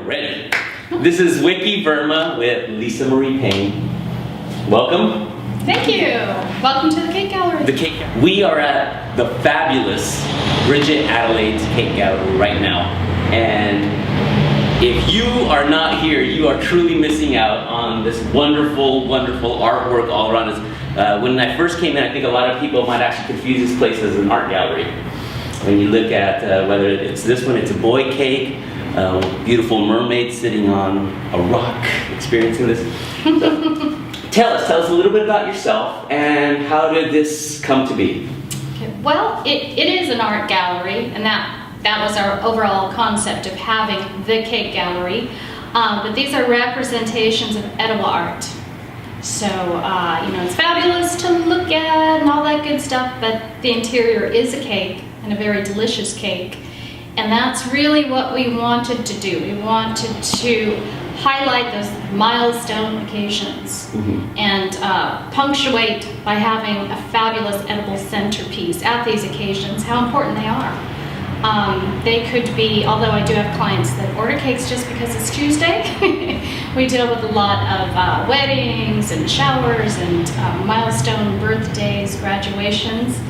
Ready. This is Wiki Verma with Lisamarie Payne. Welcome. Thank you. Welcome to the Cake Gallery. We are at the fabulous Bridget Adelaides Cake Gallery right now. And if you are not here, you are truly missing out on this wonderful, wonderful artwork all around us. When I first came in, I think a lot of people might actually confuse this place as an art gallery. When you look at whether it's this one, it's a boy cake, beautiful mermaid sitting on a rock experiencing this. So, tell us a little bit about yourself and how did this come to be? Okay. Well, it is an art gallery, and that was our overall concept of having the Cake Gallery. But these are representations of edible art. So, it's fabulous to look at and all that good stuff, but the interior is a cake, and a very delicious cake. And that's really what we wanted to do. We wanted to highlight those milestone occasions and punctuate by having a fabulous edible centerpiece at these occasions, how important they are. They could be, although I do have clients that order cakes just because it's Tuesday, we deal with a lot of weddings and showers and milestone birthdays, graduations.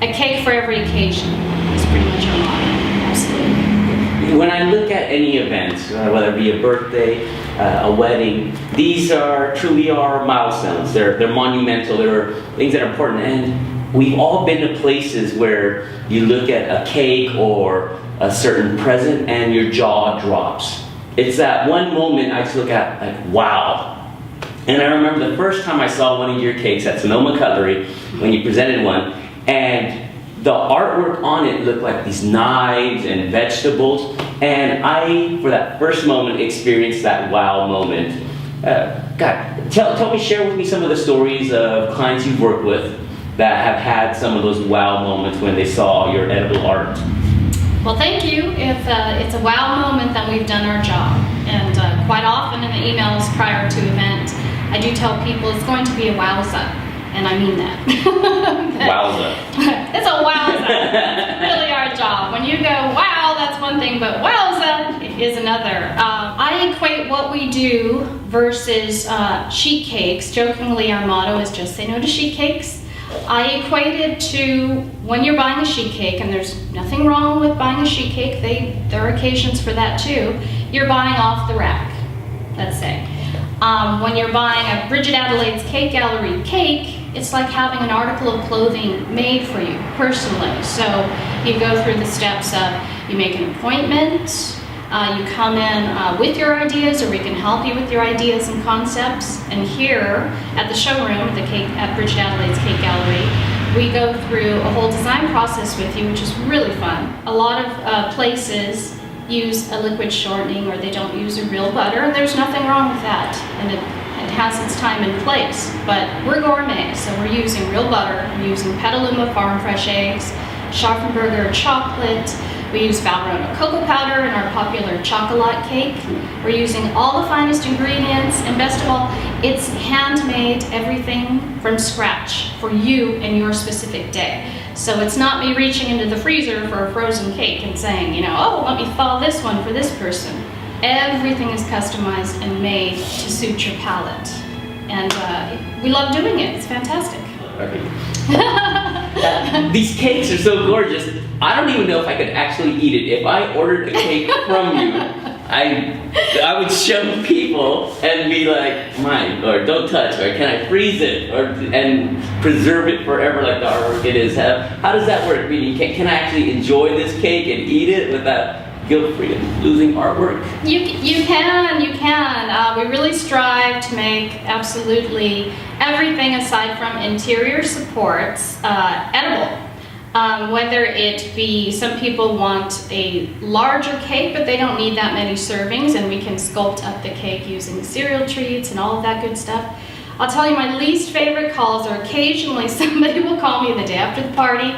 A cake for every occasion is pretty much our motto, absolutely. When I look at any event, whether it be a birthday, a wedding, these truly are milestones. They're monumental. They're things that are important. And we've all been to places where you look at a cake or a certain present and your jaw drops. It's that one moment I just look at like, wow. And I remember the first time I saw one of your cakes at Sonoma Cutlery when you presented one, and the artwork on it looked like these knives and vegetables. And I, for that first moment, experienced that wow moment. Share with me some of the stories of clients you've worked with that have had some of those wow moments when they saw your edible art. Well, thank you. If it's a wow moment, then we've done our job. And quite often in the emails prior to event, I do tell people it's going to be a WOWZA. And I mean that. WOWZA. It's a WOWZA. It's really our job. When you go, wow, that's one thing, but WOWZA is another. I equate what we do versus sheet cakes. Jokingly, our motto is just say no to sheet cakes. I equate it to when you're buying a sheet cake, and there's nothing wrong with buying a sheet cake. There are occasions for that too. You're buying off the rack, let's say. When you're buying a Bridget Adelaides Cake Gallery cake, it's like having an article of clothing made for you personally. So you go through the steps of, you make an appointment, you come in with your ideas, or we can help you with your ideas and concepts. And here at the showroom at Bridget Adelaides Cake Gallery, we go through a whole design process with you, which is really fun. A lot of places use a liquid shortening, or they don't use a real butter, and there's nothing wrong with that. And it has its time and place, but we're gourmet, so we're using real butter, we're using Petaluma farm fresh eggs, Schaffenberger chocolate, we use Valrhona cocoa powder in our popular chocolate cake. We're using all the finest ingredients, and best of all, it's handmade, everything from scratch for you and your specific day. So it's not me reaching into the freezer for a frozen cake and saying, oh, let me thaw this one for this person. Everything is customized and made to suit your palate. And we love doing it. It's fantastic. Okay. These cakes are so gorgeous. I don't even know if I could actually eat it. If I ordered a cake from you, I would show people and be like, mine, or don't touch, or can I freeze it, and preserve it forever like the artwork it is. How does that work? Meaning, can I actually enjoy this cake and eat it without guilt-free of losing artwork? You can. We really strive to make absolutely everything aside from interior supports edible. Whether it be, some people want a larger cake, but they don't need that many servings, and we can sculpt up the cake using cereal treats and all of that good stuff. I'll tell you, my least favorite calls are occasionally somebody will call me the day after the party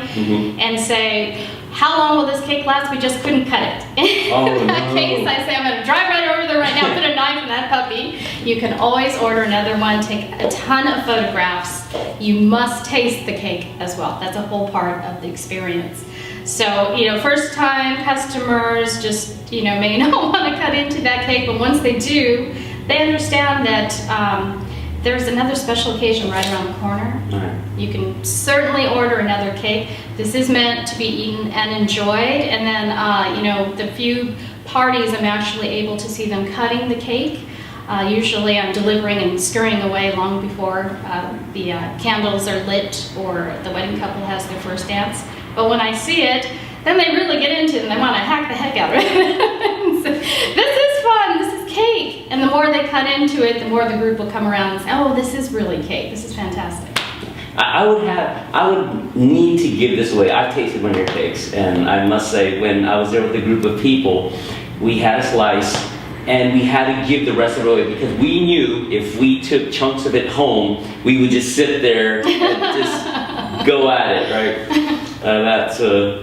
and say, how long will this cake last? We just couldn't cut it. In that case, I say, I'm going to drive right over there right now, put a knife in that puppy. You can always order another one, take a ton of photographs. You must taste the cake as well. That's a whole part of the experience. So, first time customers just, may not want to cut into that cake, but once they do, they understand that there's another special occasion right around the corner. Right. You can certainly order another cake. This is meant to be eaten and enjoyed, and then, the few parties I'm actually able to see them cutting the cake. Usually I'm delivering and scurrying away long before the candles are lit or the wedding couple has their first dance. But when I see it, then they really get into it and they want to hack the heck out of it. So, this is fun, this is cake. And the more they cut into it, the more the group will come around and say, oh, this is really cake, this is fantastic. I would need to give this away. I've tasted one of your cakes, and I must say, when I was there with a group of people, we had a slice, and we had to give the rest of it away because we knew if we took chunks of it home, we would just sit there and just go at it, right?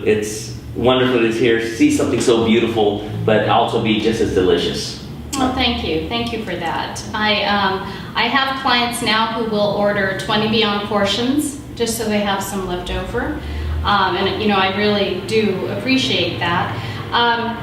It's wonderful to see something so beautiful, but also be just as delicious. Well, thank you for that. I have clients now who will order 20 beyond portions just so they have some left over, and I really do appreciate that.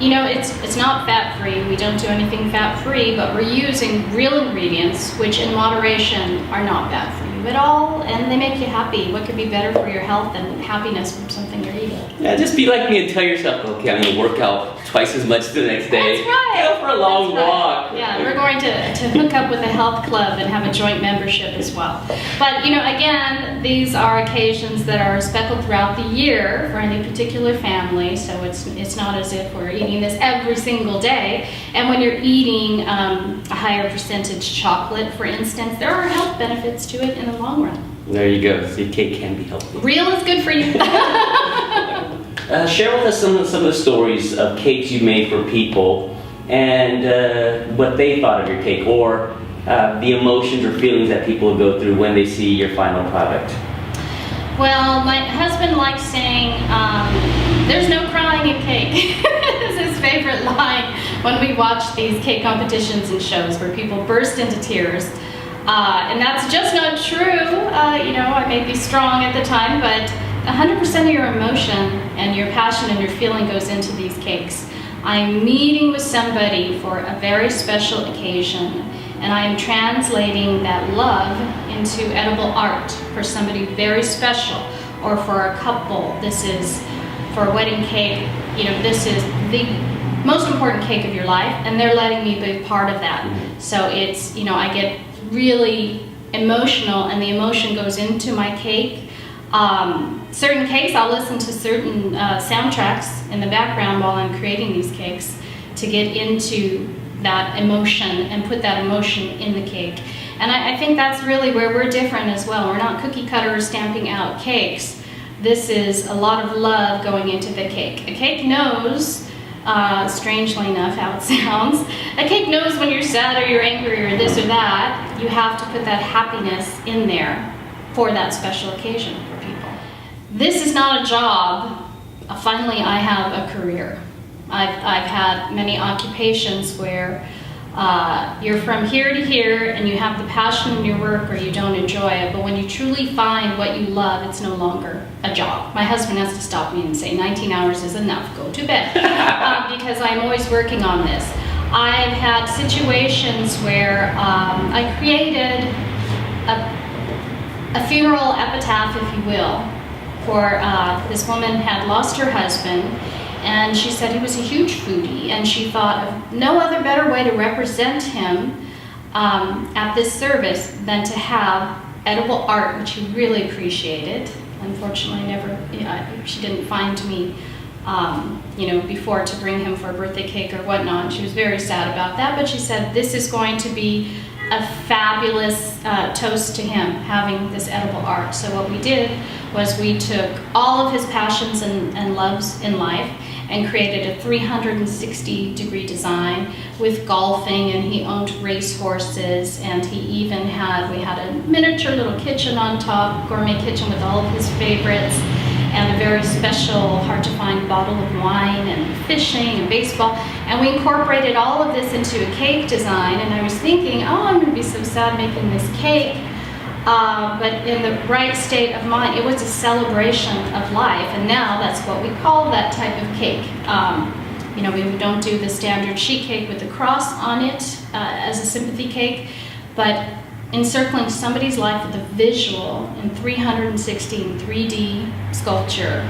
It's not fat-free. We don't do anything fat-free, but we're using real ingredients, which in moderation are not bad for you at all, and they make you happy. What could be better for your health than happiness from something you're eating? Yeah, just be like me and tell yourself, okay, I'm going to work out twice as much the next day. That's right. Go for a long walk. Yeah, we're going to hook up with a health club and have a joint membership as well. But, again, these are occasions that are speckled throughout the year for any particular family, so it's not as if we're eating this every single day. And when you're eating a higher percentage chocolate, for instance, there are health benefits to it in the long run. There you go. So your cake can be healthy. Real is good for you. Share with us some of the stories of cakes you made for people and what they thought of your cake, or the emotions or feelings that people go through when they see your final product. Well, my husband likes saying, there's no crying in cake. This is his favorite line when we watch these cake competitions and shows where people burst into tears. And that's just not true. I may be strong at the time, but 100% of your emotion and your passion and your feeling goes into these cakes. I'm meeting with somebody for a very special occasion, and I am translating that love into edible art for somebody very special, or for a couple. This is for a wedding cake. This is the most important cake of your life, and they're letting me be part of that. So it's, I get really emotional, and the emotion goes into my cake. Certain cakes, I'll listen to certain soundtracks in the background while I'm creating these cakes to get into that emotion and put that emotion in the cake. And I think that's really where we're different as well. We're not cookie cutters stamping out cakes. This is a lot of love going into the cake. A cake knows, strangely enough, how it sounds. A cake knows when you're sad or you're angry or this or that. You have to put that happiness in there for that special occasion for people. This is not a job. Finally, I have a career. I've had many occupations where you're from here to here and you have the passion in your work or you don't enjoy it, but when you truly find what you love, it's no longer a job. My husband has to stop me and say 19 hours is enough, go to bed, because I'm always working on this. I've had situations where I created a funeral epitaph, if you will, for this woman had lost her husband, and she said he was a huge foodie, and she thought of no other better way to represent him at this service than to have edible art, which he really appreciated. Unfortunately, she didn't find me, before to bring him for a birthday cake or whatnot. She was very sad about that, but she said this is going to be a fabulous toast to him, having this edible art. So what we did was we took all of his passions and loves in life and created a 360-degree design with golfing, and he owned race horses, and we had a miniature little kitchen on top, gourmet kitchen with all of his favorites, and a very special, hard-to-find bottle of wine, and fishing, and baseball. And we incorporated all of this into a cake design, and I was thinking, oh, I'm going to be so sad making this cake. but in the right state of mind. It was a celebration of life, and now that's what we call that type of cake. You know, we don't do the standard sheet cake with the cross on it as a sympathy cake, but encircling somebody's life with a visual in 360 and 3D sculpture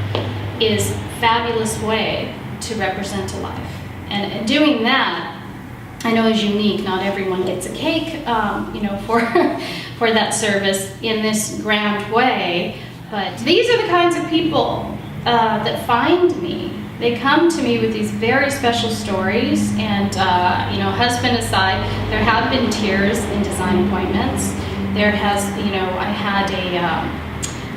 is a fabulous way to represent a life. And doing that, I know is unique. Not everyone gets a cake, you know, for for that service in this grand way. But these are the kinds of people that find me. They come to me with these very special stories, and you know, husband aside, there have been tears in design appointments. There has, you know, I had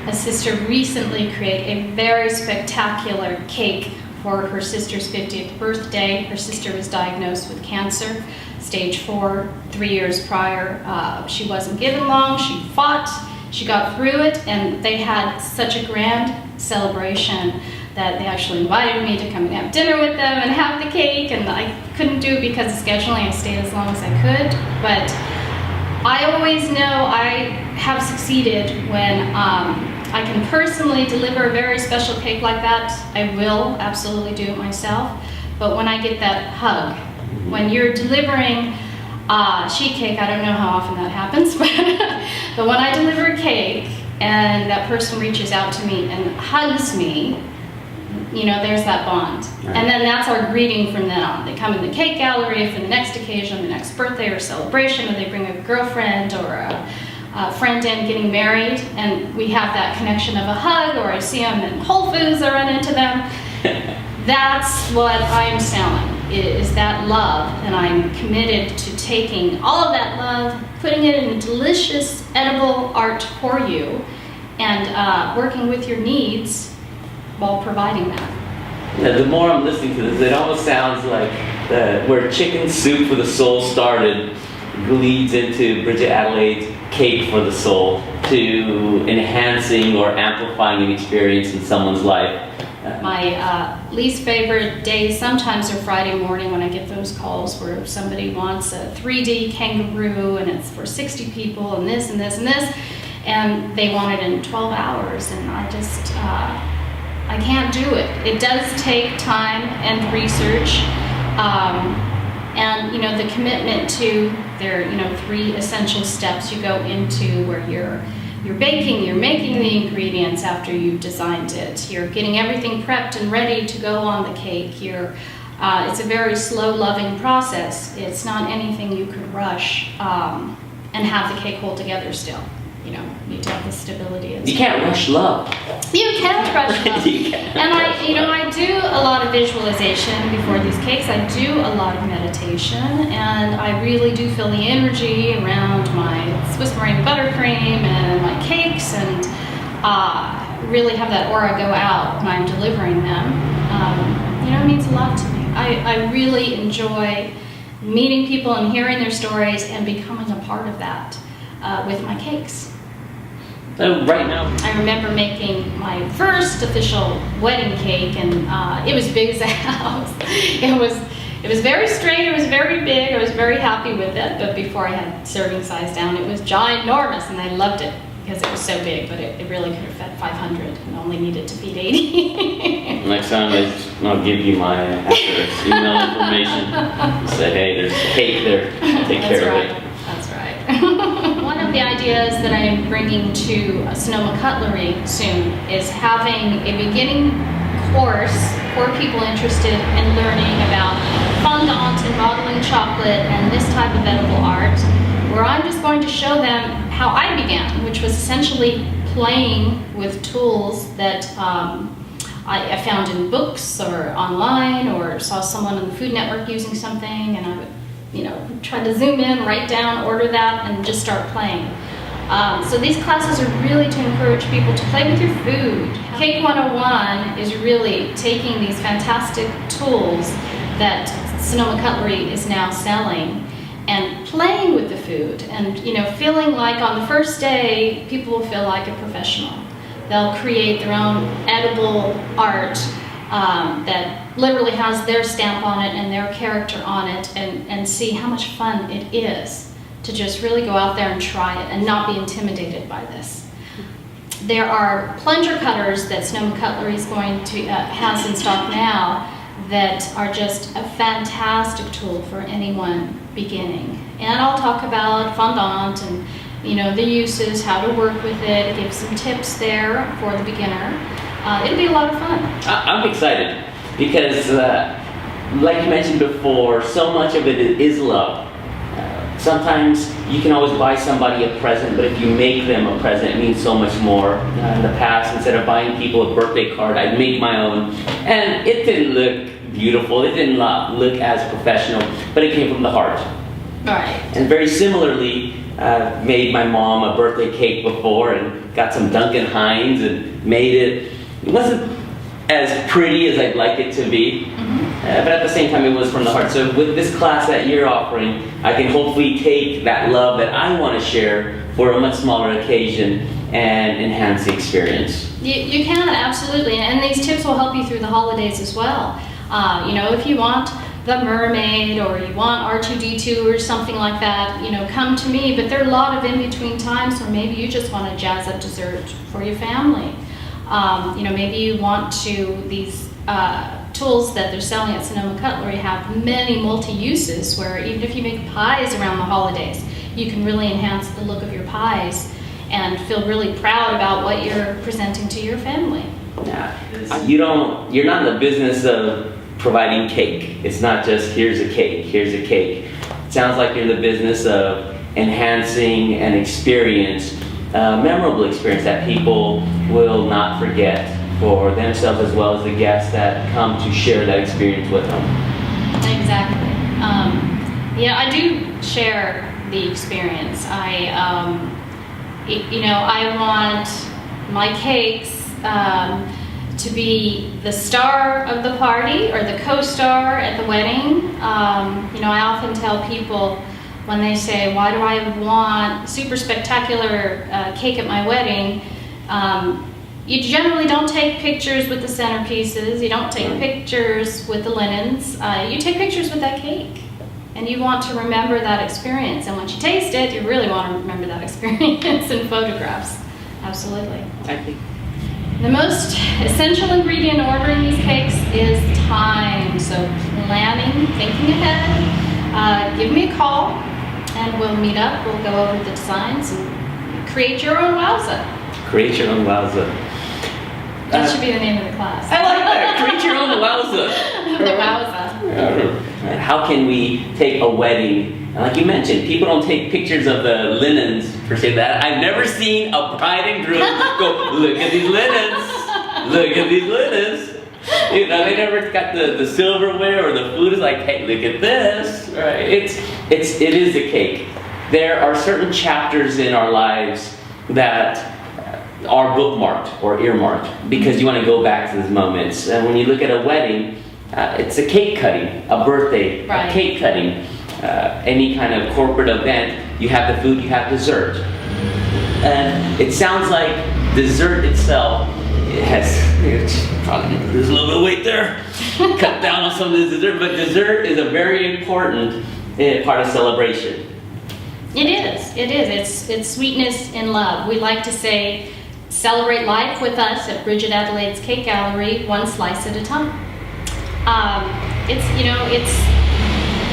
a sister recently create a very spectacular cake for her sister's 50th birthday. Her sister was diagnosed with cancer, stage 4, 3 years prior. She wasn't given long, she fought, she got through it, and they had such a grand celebration that they actually invited me to come and have dinner with them and have the cake, and I couldn't do it because of scheduling. I stayed as long as I could, but I always know I have succeeded when I can personally deliver a very special cake like that. I will absolutely do it myself, but when I get that hug, when you're delivering sheet cake, I don't know how often that happens, but when I deliver a cake and that person reaches out to me and hugs me, you know, there's that bond. Right. And then that's our greeting from then on. They come in the cake gallery for the next occasion, the next birthday or celebration, or they bring a girlfriend or a friend in getting married, and we have that connection of a hug, or I see them in Whole Foods, I run into them. That's what I'm selling, is that love, and I'm committed to taking all of that love, putting it in delicious, edible art for you, and working with your needs while providing that. Yeah, the more I'm listening to this, it almost sounds like where Chicken Soup for the Soul started leads into Bridget Adelaide's Cake for the Soul, to enhancing or amplifying an experience in someone's life. My least favorite days sometimes are Friday morning when I get those calls where somebody wants a 3D kangaroo and it's for 60 people and this and this and this, and they want it in 12 hours, and I just I can't do it. It does take time and research, and you know, the commitment to their, you know, 3 essential steps you go into, where you're baking, you're making the ingredients after you've designed it, you're getting everything prepped and ready to go on the cake. It's a very slow, loving process. It's not anything you could rush and have the cake hold together still. You know, you need to have the stability. You can't rush love. You can't rush love. And I do a lot of visualization before these cakes. I do a lot of meditation, and I really do feel the energy around my Swiss meringue buttercream and my cakes, and really have that aura go out when I'm delivering them. You know, it means a lot to me. I really enjoy meeting people and hearing their stories and becoming a part of that with my cakes. Right now, I remember making my first official wedding cake, and it was big as a house. It was very straight, it was very big, I was very happy with it, but before I had serving size down, it was ginormous, and I loved it because it was so big, but it really could have fed 500 and only needed to feed 80. Next time I'll give you my email information. Say, hey, there's cake there, take care of it. That's right. One of the ideas that I am bringing to Sonoma Cutlery soon is having a beginning course for people interested in learning about fondant and modeling chocolate and this type of edible art, where I'm just going to show them how I began, which was essentially playing with tools that I found in books or online, or saw someone on the Food Network using something, and I would, you know, try to zoom in, write down, order that, and just start playing. So these classes are really to encourage people to play with your food. Cake 101 is really taking these fantastic tools that Sonoma Cutlery is now selling and playing with the food, and, you know, feeling like on the first day people will feel like a professional. They'll create their own edible art that literally has their stamp on it and their character on it, and see how much fun it is to just really go out there and try it and not be intimidated by this. There are plunger cutters that Sonoma Cutlery is going to has in stock now that are just a fantastic tool for anyone beginning. And I'll talk about fondant and the uses, how to work with it, give some tips there for the beginner. It'll be a lot of fun. I'm excited because, like you mentioned before, so much of it is love. Sometimes you can always buy somebody a present, but if you make them a present, it means so much more. In the past, instead of buying people a birthday card, I'd make my own, and it didn't look beautiful, it didn't look as professional, but it came from the heart. Right. And very similarly, made my mom a birthday cake before and got some Duncan Hines and made it. It wasn't as pretty as I'd like it to be, but at the same time it was from the heart. So with this class that you're offering, I can hopefully take that love that I want to share for a much smaller occasion and enhance the experience. You can, absolutely, and these tips will help you through the holidays as well. If you want the mermaid or you want R2-D2 or something like that, come to me. But there are a lot of in-between times where maybe you just want to jazz up dessert for your family. Maybe you want these tools that they're selling at Sonoma Cutlery have many multi-uses where even if you make pies around the holidays, you can really enhance the look of your pies and feel really proud about what you're presenting to your family. Yeah. You're not in the business of providing cake. It's not just here's a cake. It sounds like you're in the business of enhancing an experience, a memorable experience that people will not forget for themselves as well as the guests that come to share that experience with them. Exactly. I do share the experience. I want my cakes to be the star of the party or the co-star at the wedding. I often tell people when they say, why do I want super spectacular cake at my wedding? You generally don't take pictures with the centerpieces, you don't take pictures with the linens, you take pictures with that cake. And you want to remember that experience. And once you taste it, you really want to remember that experience in photographs. Absolutely. I think the most essential ingredient in ordering these cakes is time. So planning, thinking ahead. Give me a call and we'll meet up. We'll go over the designs and create your own WOWZA. Create your own WOWZA. That should be the name of the class. I like that. Create your own WOWZA. The WOWZA. How can we take a wedding? And like you mentioned, people don't take pictures of the linens per se. That I've never seen a bride and groom go, look at these linens. Look at these linens. They never got the silverware or the food is like, hey, look at this. Right? It is a cake. There are certain chapters in our lives that are bookmarked or earmarked because you want to go back to those moments. And when you look at a wedding, it's a cake cutting, a birthday, right. A cake cutting, any kind of corporate event. You have the food, you have dessert. And it sounds like dessert itself there's a little bit of weight there. Cut down on some of this dessert, but dessert is a very important part of celebration. It is. It's sweetness and love. We like to say, celebrate life with us at Bridget Adelaides Cake Gallery, one slice at a time.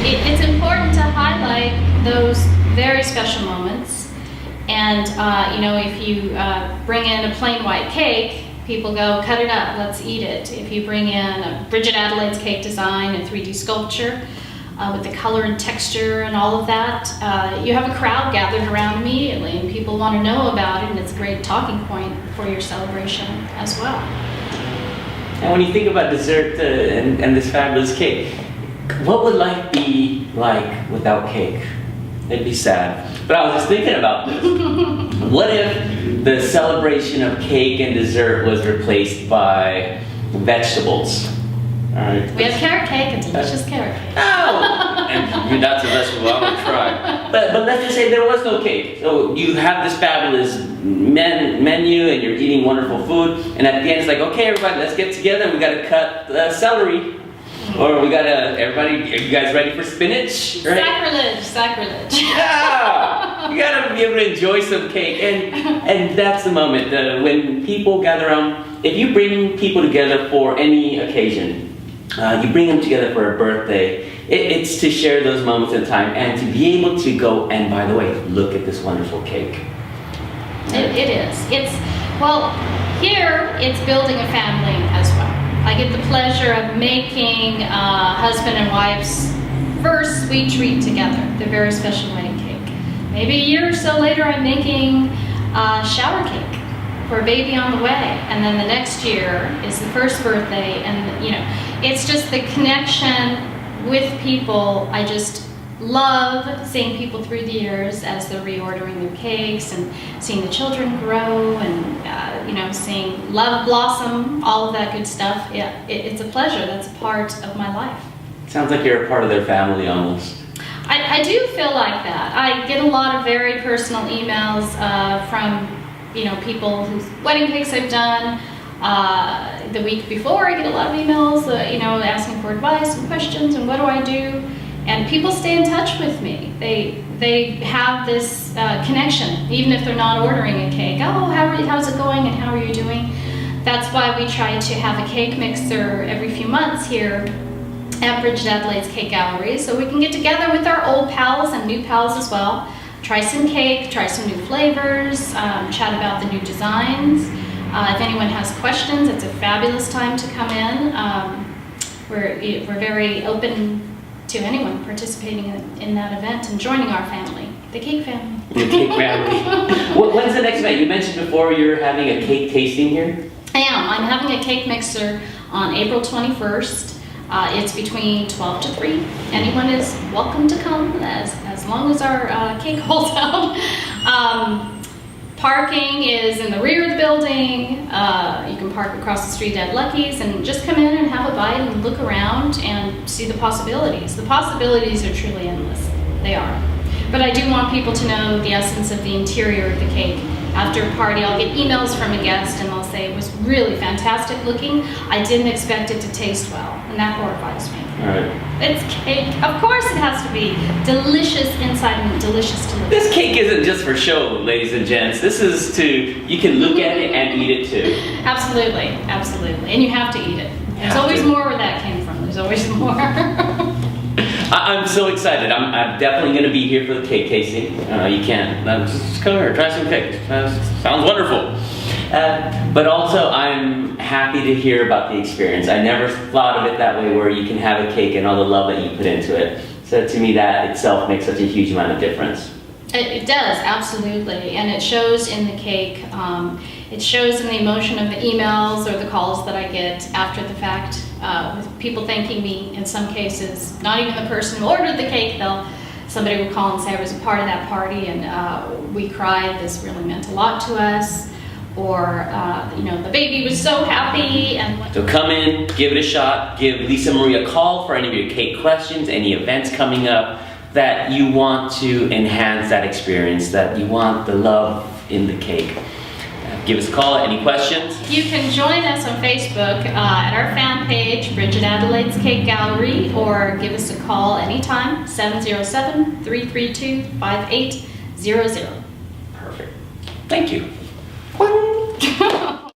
It's important to highlight those very special moments. And if you bring in a plain white cake, people go, cut it up, let's eat it. If you bring in a Bridget Adelaides cake design and 3D sculpture with the color and texture and all of that, you have a crowd gathered around immediately and people want to know about it, and it's a great talking point for your celebration as well. And when you think about dessert and this fabulous cake, what would life be like without cake? It'd be sad. But I was just thinking about this. What if the celebration of cake and dessert was replaced by vegetables? All right. We have carrot cake, a delicious carrot cake. Oh! And that's a vegetable I want to try. But let's just say there was no cake. So you have this fabulous menu and you're eating wonderful food. And at the end it's like, okay everybody, let's get together and we got to cut celery. Or we got to, everybody, are you guys ready for spinach? Right? Sacrilege. Yeah! You gotta be able to enjoy some cake, and that's the moment when people gather around. If you bring people together for any occasion, you bring them together for a birthday. It's to share those moments in time and to be able to go and, by the way, look at this wonderful cake. It is. Well, here it's building a family as well. I get the pleasure of making husband and wife's first sweet treat together, the very special wedding cake. Maybe a year or so later, I'm making a shower cake for a baby on the way, and then the next year is the first birthday, and it's just the connection with people. I just love seeing people through the years as they're reordering their cakes and seeing the children grow and seeing love blossom, all of that good stuff. Yeah, it's a pleasure. That's a part of my life. Sounds like you're a part of their family almost. I do feel like that. I get a lot of very personal emails from people whose wedding cakes I've done. The week before, I get a lot of emails, asking for advice and questions and what do I do. And people stay in touch with me. They have this connection, even if they're not ordering a cake. Oh, how's it going and how are you doing? That's why we try to have a cake mixer every few months here at Bridget Adelaides Cake Gallery, so we can get together with our old pals and new pals as well. Try some cake, try some new flavors, chat about the new designs. If anyone has questions, it's a fabulous time to come in. We're very open to anyone participating in that event and joining our family, the cake family. The cake family. When's the next event? You mentioned before you're having a cake tasting here? I am. I'm having a cake mixer on April 21st. It's between 12 to 3. Anyone is welcome to come as long as our cake holds out. Parking is in the rear of the building. You can park across the street at Lucky's and just come in and have a bite and look around and see the possibilities. The possibilities are truly endless. They are. But I do want people to know the essence of the interior of the cake. After a party, I'll get emails from a guest and they'll say it was really fantastic looking. I didn't expect it to taste well, and that horrifies me. All right. It's cake. Of course it has to be delicious inside and delicious to look at. This cake isn't just for show, ladies and gents. This is you can look at it and eat it too. Absolutely, absolutely. And you have to eat it. There's always more where that came from. There's always more. I'm so excited. I'm definitely going to be here for the cake tasting. You can. Just come here, try some cake. Sounds wonderful. But also, I'm happy to hear about the experience. I never thought of it that way, where you can have a cake and all the love that you put into it. So to me, that itself makes such a huge amount of difference. It does, absolutely. And it shows in the cake. It shows in the emotion of the emails or the calls that I get after the fact, with people thanking me in some cases. Not even the person who ordered the cake, somebody will call and say I was a part of that party and we cried, this really meant a lot to us. Or, the baby was so happy. So come in, give it a shot, give Lisamarie a call for any of your cake questions, any events coming up that you want to enhance that experience, that you want the love in the cake. Give us a call. Any questions? You can join us on Facebook at our fan page, Bridget Adelaides Cake Gallery, or give us a call anytime, 707-332-5800. Perfect. Thank you.